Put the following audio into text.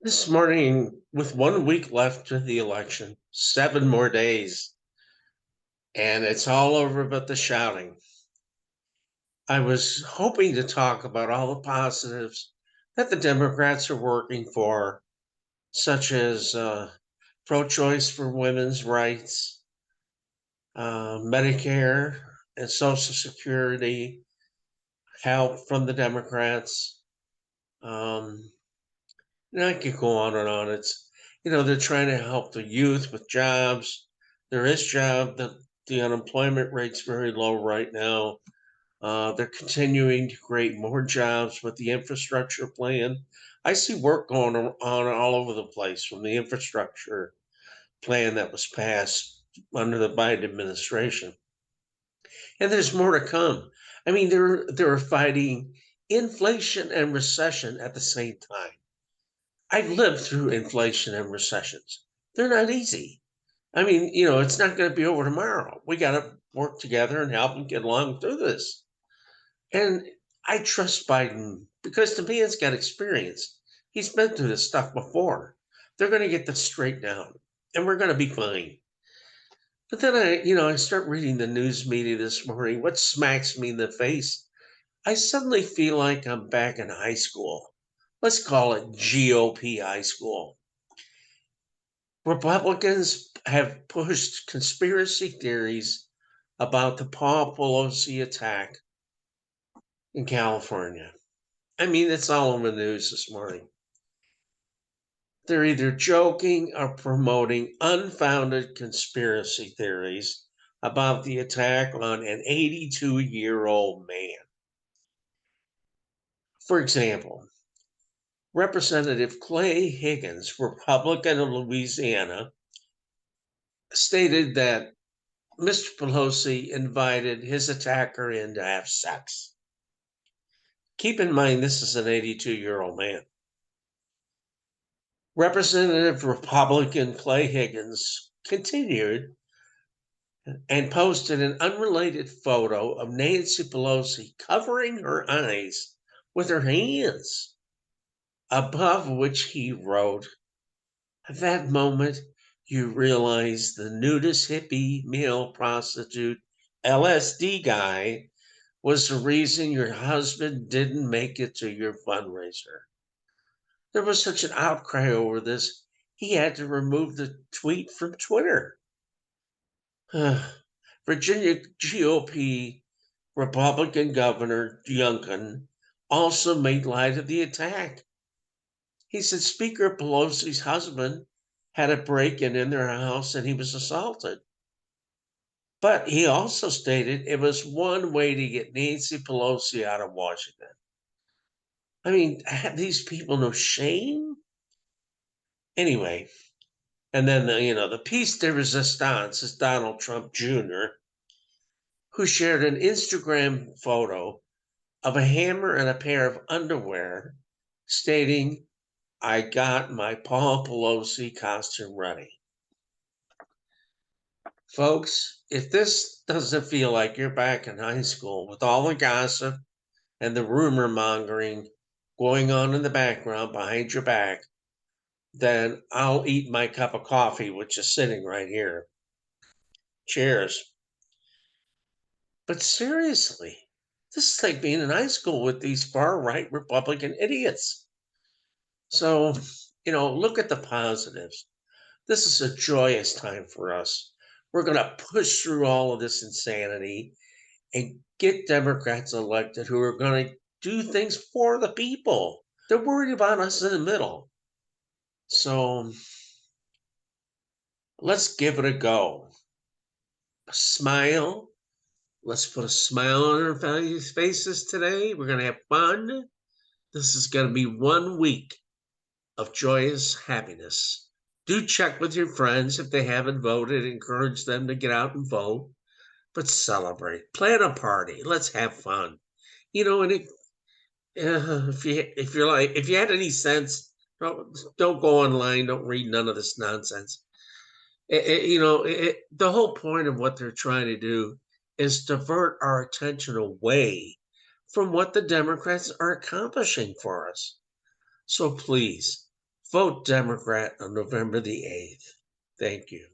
This morning, with 1 week left to the election, 7 more days, and it's all over but the shouting. I was hoping to talk about all the positives that the Democrats are working for, such as pro choice for women's rights, Medicare and Social Security, help from the Democrats. Um, and I could go on and on. They're trying to help the youth with jobs. There is job that the unemployment rate's very low right now. They're continuing to create more jobs with the infrastructure plan. I see work going on all over the place from the infrastructure plan that was passed under the Biden administration. And there's more to come. I mean, they're fighting inflation and recession at the same time. I've lived through inflation and recessions. They're not easy. I mean, it's not going to be over tomorrow. We got to work together and help them get along through this. And I trust Biden because the man's got experience. He's been through this stuff before. They're going to get this straightened out and we're going to be fine. But then I start reading the news media this morning. What smacks me in the face? I suddenly feel like I'm back in high school. Let's call it GOP High School. Republicans have pushed conspiracy theories about the Paul Pelosi attack in California. I mean, it's all in the news this morning. They're either joking or promoting unfounded conspiracy theories about the attack on an 82-year-old man. For example, Representative Clay Higgins, Republican of Louisiana, stated that Mr. Pelosi invited his attacker in to have sex. Keep in mind, this is an 82-year-old man. Representative Republican Clay Higgins continued and posted an unrelated photo of Nancy Pelosi covering her eyes with her hands, above which he wrote, "At that moment, you realize the nudist hippie male prostitute LSD guy was the reason your husband didn't make it to your fundraiser." There was such an outcry over this, he had to remove the tweet from Twitter. Virginia GOP Republican Governor Youngkin also made light of the attack. He said Speaker Pelosi's husband had a break-in in their house and he was assaulted. But he also stated it was one way to get Nancy Pelosi out of Washington. I mean, have these people no shame? Anyway, and then the piece de resistance is Donald Trump Jr., who shared an Instagram photo of a hammer and a pair of underwear, stating, "I got my Paul Pelosi costume ready." Folks, if this doesn't feel like you're back in high school with all the gossip and the rumor mongering going on in the background behind your back, then I'll eat my cup of coffee, which is sitting right here. Cheers. But seriously, this is like being in high school with these far right Republican idiots. So, look at the positives. This is a joyous time for us. We're going to push through all of this insanity and get Democrats elected who are going to do things for the people. They're worried about us in the middle. So let's give it a go. Smile. Let's put a smile on our faces today. We're going to have fun. This is going to be 1 week of joyous happiness. Do check with your friends if they haven't voted. Encourage them to get out and vote. But celebrate. Plan a party. Let's have fun. And if you had any sense, don't go online. Don't read none of this nonsense. The whole point of what they're trying to do is divert our attention away from what the Democrats are accomplishing for us. So please vote Democrat on November the 8th. Thank you.